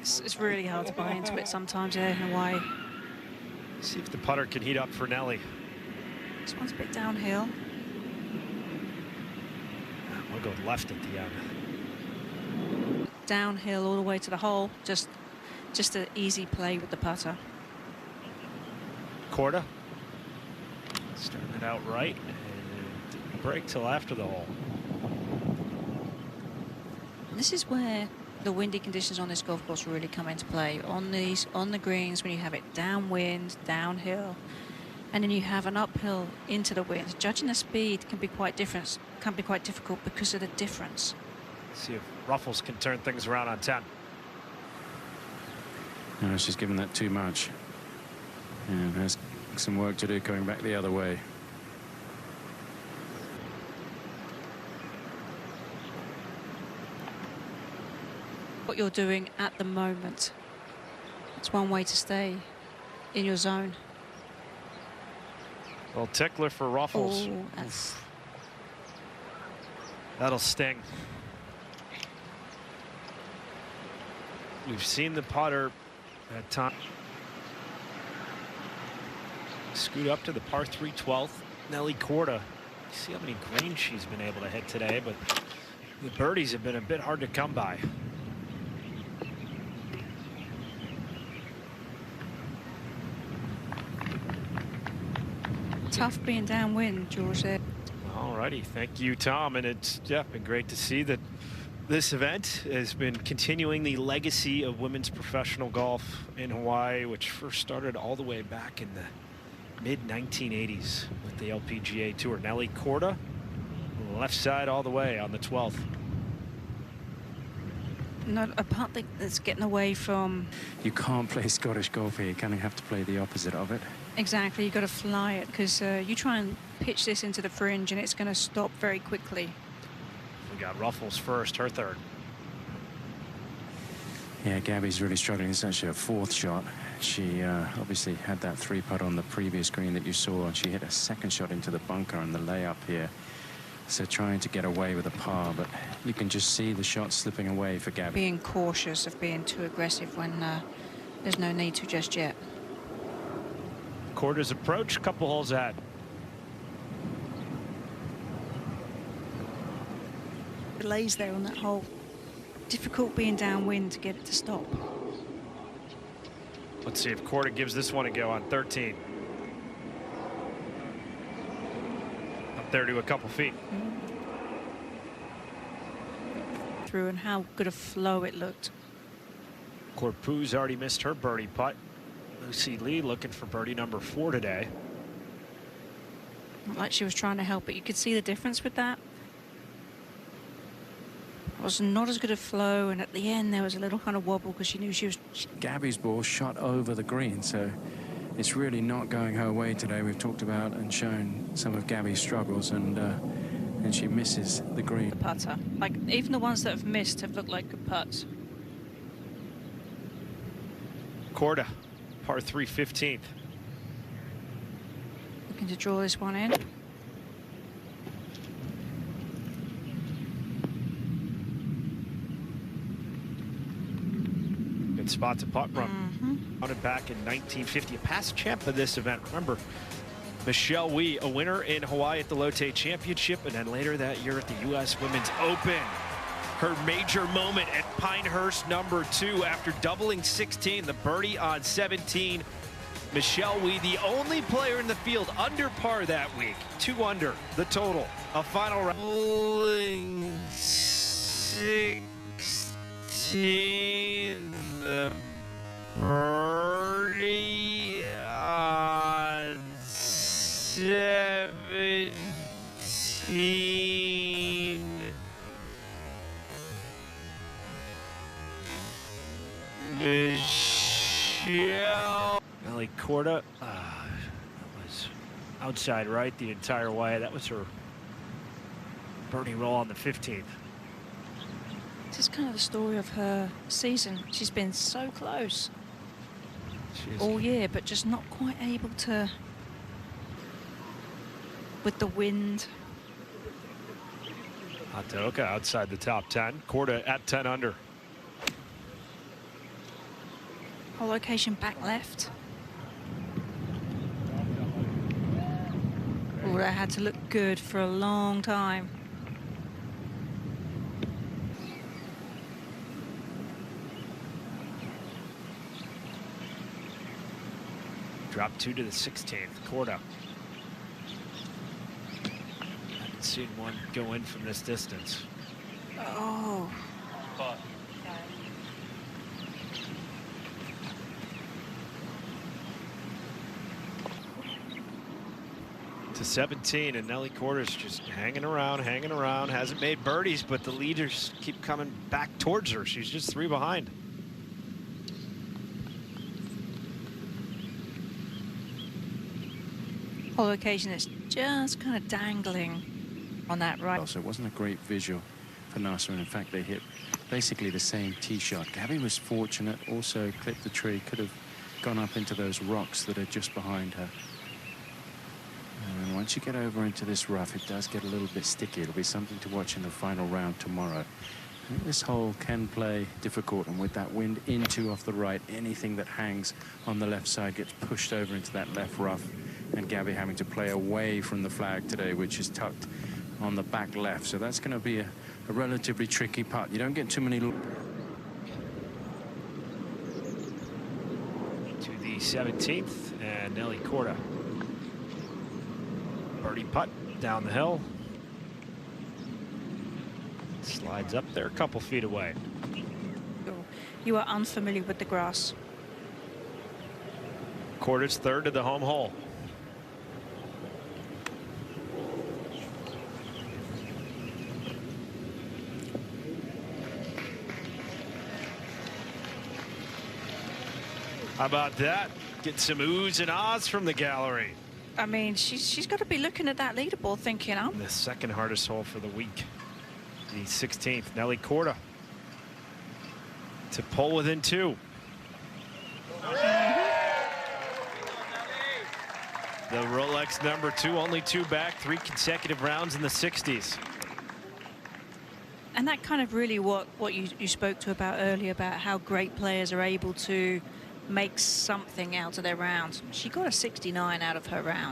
It's really hard to buy into it sometimes here in Hawaii. See if the putter can heat up for Nelly. This one's a bit downhill. We'll go left at the end. Downhill all the way to the hole. Just an easy play with the putter. Korda starting it out right and didn't break till after the hole. This is where the windy conditions on this golf course really come into play. On the greens, when you have it downwind, downhill, and then you have an uphill into the wind. Judging the speed can be quite different. Can be quite difficult because of the difference. Let's see if Ruffels can turn things around on 10. No, she's given that too much, and has some work to do going back the other way. What you're doing at the moment. It's one way to stay in your zone. Well, tickler for Ruffels. Oh, that's... That'll sting. We've seen the putter at time scoot up to the par 3 12th. Nelly Korda. See how many greens she's been able to hit today, but the birdies have been a bit hard to come by. Tough being downwind, George. All righty, thank you, Tom. And it's been great to see that this event has been continuing the legacy of women's professional golf in Hawaii, which first started all the way back in the mid-1980s with the LPGA Tour. Nelly Korda, left side all the way on the 12th. Not a putt that's getting away from... You can't play Scottish golf here. You kind of have to play the opposite of it. Exactly, you've got to fly it, because you try and pitch this into the fringe and it's going to stop very quickly. We got Ruffels first, her third. Yeah, Gabby's really struggling. It's actually her fourth shot. She obviously had that 3-putt on the previous green that you saw, and she hit a second shot into the bunker on the layup here. So trying to get away with a par, but you can just see the shot slipping away for Gabby. Being cautious of being too aggressive when there's no need to just yet. Korda's approach, couple holes ahead. Delays there on that hole. Difficult being downwind to get it to stop. Let's see if Korda gives this one a go on 13. Up there to a couple feet. Through, and how good a flow it looked. Corpu's already missed her birdie putt. Lucy Lee looking for birdie number 4 today. Not like she was trying to help, but you could see the difference with that. It was not as good a flow, and at the end there was a little kind of wobble because she knew she was... Gabby's ball shot over the green, so it's really not going her way today. We've talked about and shown some of Gabby's struggles, and she misses the green. The putter. Like, even the ones that have missed have looked like good putts. Korda, par 3 15th. Looking to draw this one in. Good spot to putt run. Founded back in 1950, a past champ of this event. Remember, Michelle Wie, a winner in Hawaii at the Lotte Championship, and then later that year at the U.S. Women's Open. Her major moment at Pinehurst number 2 after doubling 16, the birdie on 17. Michelle Wie, the only player in the field under par that week. 2 under, the total. A final round. 16, the birdie on 17. Michelle. Nelly Korda was outside right the entire way. That was her birdie roll on the 15th. This is kind of the story of her season. She's been so close all year, but just not quite able to, with the wind. Ataoka outside the top 10. Korda at 10 under. Whole location back left. Oh, that had to look good for a long time. Drop 2 to the 16th. Korda. Haven't seen one go in from this distance. Oh. To 17, and Nelly Korda's just hanging around, hasn't made birdies, but the leaders keep coming back towards her. She's just 3 behind. Whole location is just kind of dangling on that right. So it wasn't a great visual for Nasser, and in fact they hit basically the same tee shot. Gabby was fortunate, also clipped the tree, could have gone up into those rocks that are just behind her. And once you get over into this rough, it does get a little bit sticky. It'll be something to watch in the final round tomorrow. This hole can play difficult, and with that wind into off the right, anything that hangs on the left side gets pushed over into that left rough, and Gabby having to play away from the flag today, which is tucked on the back left. So that's going to be a relatively tricky putt. You don't get too many. To the 17th, and Nelly Korda. Birdie putt down the hill. Slides up there a couple feet away. You are unfamiliar with the grass. Korda's 3rd to the home hole. How about that? Get some oohs and ahs from the gallery. I mean, she's got to be looking at that leaderboard thinking, oh. The second hardest hole for the week. The 16th, Nelly Korda to pull within 2. The Rolex number 2, only 2 back, 3 consecutive rounds in the 60s. And that kind of really what you spoke to about earlier, about how great players are able to make something out of their rounds. She got a 69 out of her round.